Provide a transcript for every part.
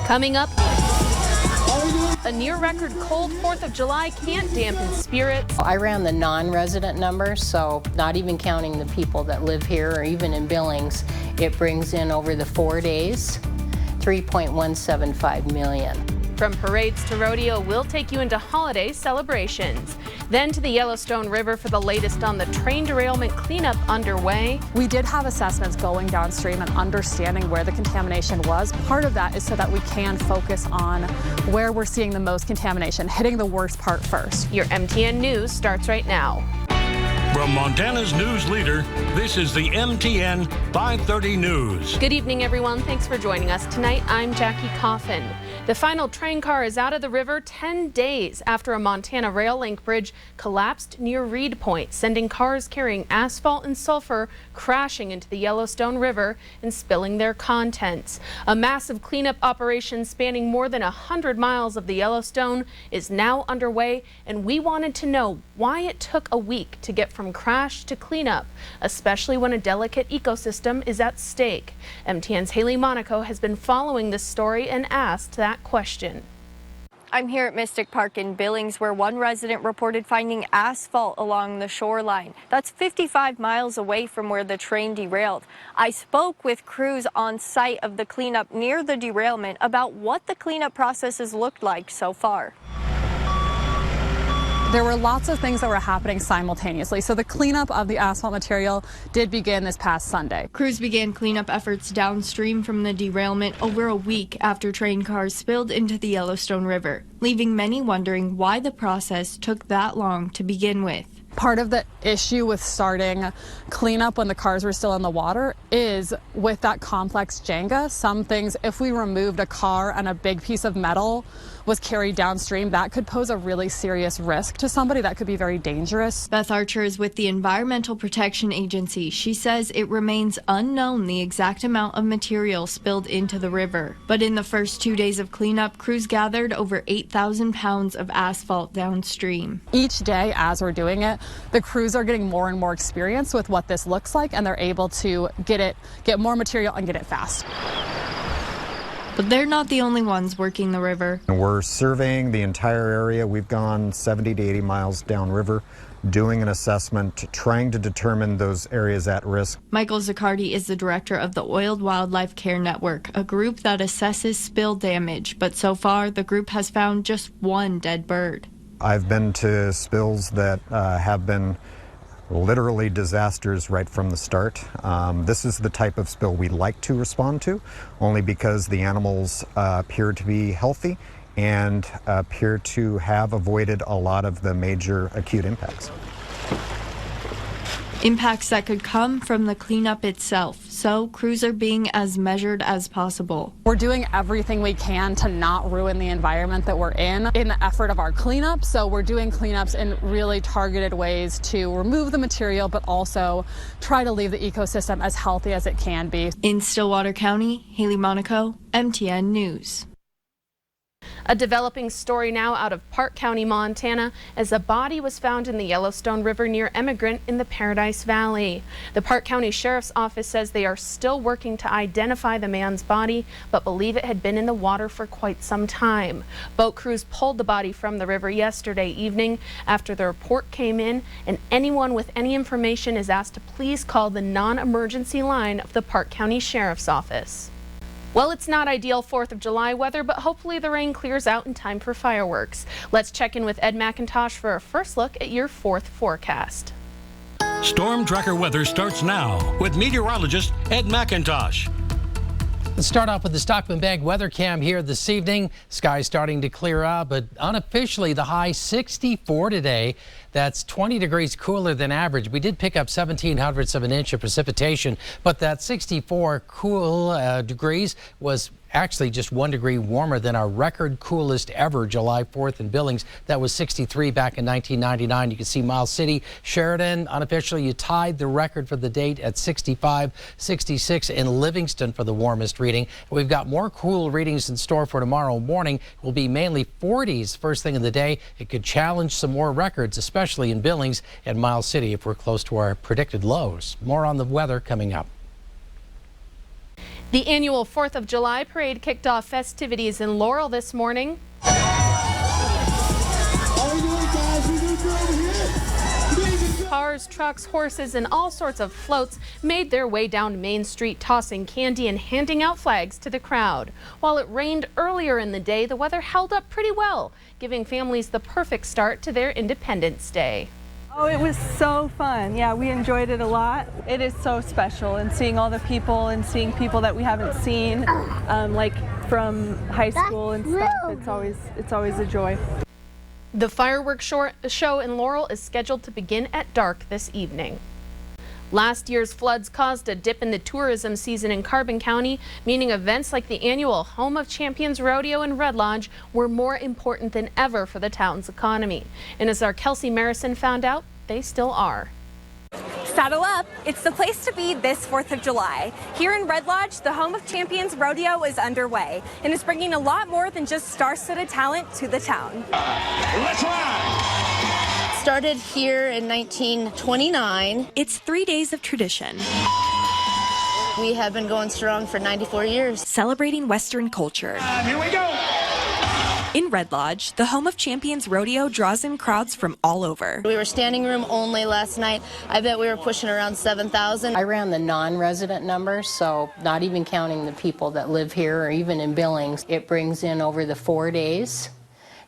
Coming up, a near-record cold 4th of July can't dampen spirits. I ran the non-resident numbers, so not even counting the people that live here or even in Billings, it brings in over the 4 days, 3.175 million. From parades to rodeo, we'll take you into holiday celebrations. Then to the Yellowstone River for the latest on the train derailment cleanup underway. We did have assessments going downstream and understanding where the contamination was. Part of that is so that we can focus on where we're seeing the most contamination, hitting the worst part first. Your MTN News starts right now. From Montana's news leader, this is the MTN 530 News. Good evening, everyone. Thanks for joining us tonight. I'm Jackie Coffin. The final train car is out of the river 10 days after a Montana rail link bridge collapsed near Reed Point, sending cars carrying asphalt and sulfur crashing into the Yellowstone River and spilling their contents. A massive cleanup operation spanning more than 100 miles of the Yellowstone is now underway, and we wanted to know why it took a week to get from crash to cleanup, especially when a delicate ecosystem is at stake. MTN's Haley Monaco has been following this story and asked that question. I'm here at Mystic Park in Billings, where one resident reported finding asphalt along the shoreline. That's 55 miles away from where the train derailed. I spoke with crews on site of the cleanup near the derailment about what the cleanup process has looked like so far. There were lots of things that were happening simultaneously. So the cleanup of the asphalt material did begin this past Sunday. Crews began cleanup efforts downstream from the derailment over a week after train cars spilled into the Yellowstone River, leaving many wondering why the process took that long to begin with. Part of the issue with starting cleanup when the cars were still in the water is with that complex Jenga. Some things, if we removed a car and a big piece of metal was carried downstream, that could pose a really serious risk to somebody. That could be very dangerous. Beth Archer is with the Environmental Protection Agency. She says it remains unknown the exact amount of material spilled into the river. But in the first 2 days of cleanup, crews gathered over 8,000 pounds of asphalt downstream. Each day as we're doing it, the crews are getting more and more experience with what this looks like, and they're able to get more material and get it fast. But they're not the only ones working the river. We're surveying the entire area. We've gone 70 to 80 miles downriver, doing an assessment, trying to determine those areas at risk. Michael Zaccardi is the director of the Oiled Wildlife Care Network, a group that assesses spill damage. But so far, the group has found just one dead bird. I've been to spills that have been literally disasters right from the start. This is the type of spill we like to respond to, only because the animals appear to be healthy and appear to have avoided a lot of the major acute impacts. Impacts that could come from the cleanup itself, so crews are being as measured as possible. We're doing everything we can to not ruin the environment that we're in the effort of our cleanup. So we're doing cleanups in really targeted ways to remove the material, but also try to leave the ecosystem as healthy as it can be. In Stillwater County, Haley Monaco, MTN News. A developing story now out of Park County, Montana, as a body was found in the Yellowstone River near Emigrant in the Paradise Valley. The Park County Sheriff's Office says they are still working to identify the man's body, but believe it had been in the water for quite some time. Boat crews pulled the body from the river yesterday evening after the report came in, and anyone with any information is asked to please call the non-emergency line of the Park County Sheriff's Office. Well, it's not ideal 4th of July weather, but hopefully the rain clears out in time for fireworks. Let's check in with Ed McIntosh for a first look at your 4th forecast. Storm Tracker weather starts now with meteorologist Ed McIntosh. Let's start off with the Stockman Bank weather cam here this evening. Sky's starting to clear out, but unofficially the high 64 today. That's 20 degrees cooler than average. We did pick up 0.17 of an inch of precipitation, but that 64 cool degrees was actually just 1 degree warmer than our record coolest ever July 4th in Billings. That was 63 back in 1999. You can see Miles City, Sheridan, unofficially you tied the record for the date at 65, 66 in Livingston for the warmest reading. We've got more cool readings in store for tomorrow morning. It will be mainly 40s first thing in the day. It could challenge some more records, especially in Billings and Miles City if we're close to our predicted lows. More on the weather coming up. The annual 4th of July parade kicked off festivities in Laurel this morning. Cars, trucks, horses, and all sorts of floats made their way down Main Street, tossing candy and handing out flags to the crowd. While it rained earlier in the day, the weather held up pretty well, giving families the perfect start to their Independence Day. Oh, it was so fun. Yeah, we enjoyed it a lot. It is so special, and seeing all the people and seeing people that we haven't seen, like from high school and stuff, it's always a joy. The fireworks show in Laurel is scheduled to begin at dark this evening. Last year's floods caused a dip in the tourism season in Carbon County, meaning events like the annual Home of Champions Rodeo in Red Lodge were more important than ever for the town's economy. And as our Kelsey Marison found out, they still are. Saddle up, it's the place to be this 4th of July. Here in Red Lodge, the Home of Champions Rodeo is underway and is bringing a lot more than just star-studded talent to the town. Let's ride! Started here in 1929. It's 3 days of tradition. We have been going strong for 94 years. Celebrating Western culture. Here we go! In Red Lodge, the Home of Champions Rodeo draws in crowds from all over. We were standing room only last night. I bet we were pushing around 7,000. I ran the non-resident numbers, so not even counting the people that live here or even in Billings, it brings in over the 4 days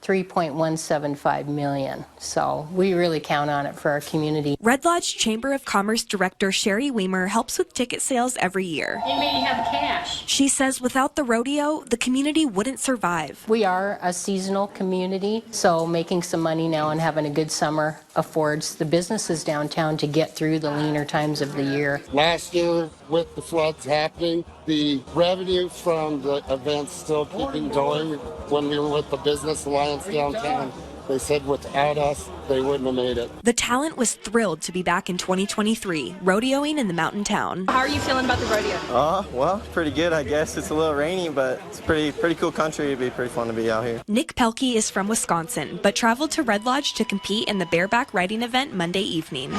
$3.175 million. So we really count on it for our community. Red Lodge Chamber of Commerce Director Sherry Weimer helps with ticket sales every year. They may have cash. She says without the rodeo, the community wouldn't survive. We are a seasonal community, so making some money now and having a good summer affords the businesses downtown to get through the leaner times of the year. Last year, with the floods happening, the revenue from the events still keeping going. When we were with the Business Alliance downtown, they said without us, they wouldn't have made it. The talent was thrilled to be back in 2023, rodeoing in the mountain town. How are you feeling about the rodeo? Well, pretty good, I guess. It's a little rainy, but it's pretty cool country. It'd be pretty fun to be out here. Nick Pelkey is from Wisconsin, but traveled to Red Lodge to compete in the bareback riding event Monday evening.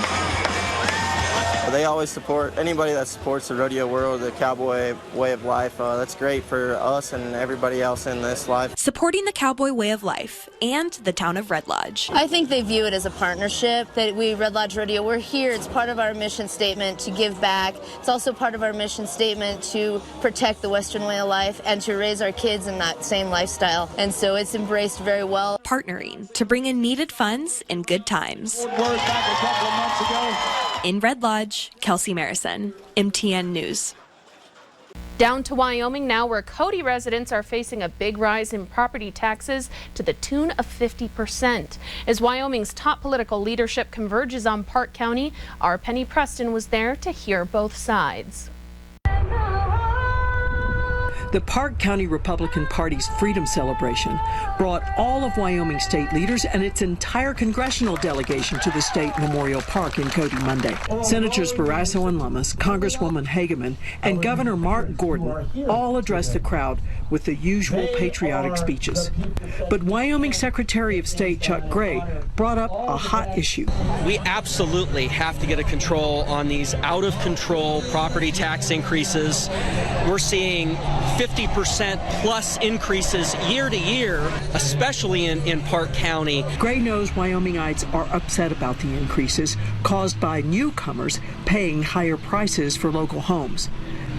They always support anybody that supports the rodeo world, the cowboy way of life. That's great for us and everybody else in this life. Supporting the cowboy way of life and the town of Red Lodge. I think they view it as a partnership, that we, Red Lodge Rodeo, we're here. It's part of our mission statement to give back. It's also part of our mission statement to protect the Western way of life and to raise our kids in that same lifestyle. And so it's embraced very well. Partnering to bring in needed funds and good times. In Red Lodge, Kelsey Marison, MTN News. Down to Wyoming now, where Cody residents are facing a big rise in property taxes to the tune of 50%. As Wyoming's top political leadership converges on Park County, our Penny Preston was there to hear both sides. The Park County Republican Party's Freedom Celebration brought all of Wyoming state leaders and its entire congressional delegation to the state Memorial Park in Cody Monday. Senators Barrasso and Lummis, Congresswoman Hageman, and Governor Mark Gordon all addressed the crowd with the usual patriotic speeches. But Wyoming Secretary of State Chuck Gray brought up a hot issue. We absolutely have to get a control on these out-of-control property tax increases. We're seeing 50% plus increases year to year, especially in Park County. Gray knows Wyomingites are upset about the increases caused by newcomers paying higher prices for local homes.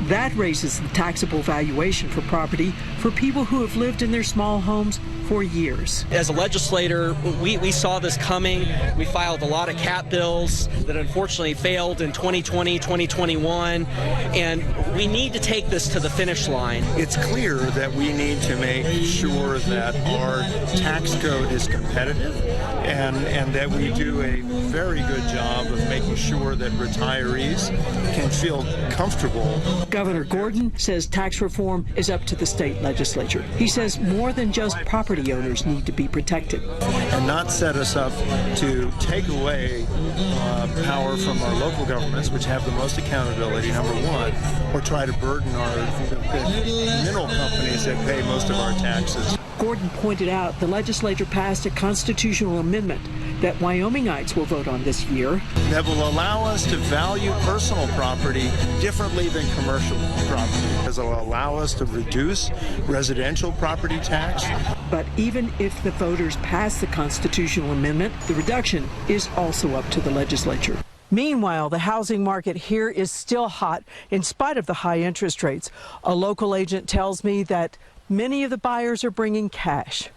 That raises the taxable valuation for property for people who have lived in their small homes for years. As a legislator, we saw this coming. We filed a lot of cap bills that unfortunately failed in 2020, 2021, and we need to take this to the finish line. It's clear that we need to make sure that our tax code is competitive and that we do a very good job of making sure that retirees can feel comfortable. Governor Gordon says tax reform is up to the state legislature. He says more than just property owners need to be protected. And not set us up to take away power from our local governments, which have the most accountability, number one, or try to burden our mineral companies that pay most of our taxes. Gordon pointed out, the legislature passed a constitutional amendment that Wyomingites will vote on this year that will allow us to value personal property differently than commercial property, because it will allow us to reduce residential property tax. But even if the voters pass the constitutional amendment, the reduction is also up to the legislature. Meanwhile, the housing market here is still hot in spite of the high interest rates. A local agent tells me that many of the buyers are bringing cash.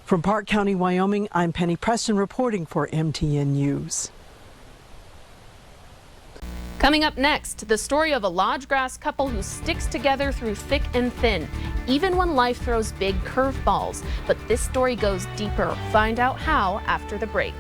From Park County, Wyoming, I'm Penny Preston reporting for MTN News. Coming up next, the story of a lodgegrass couple who sticks together through thick and thin, even when life throws big curveballs. But this story goes deeper. Find out how after the break.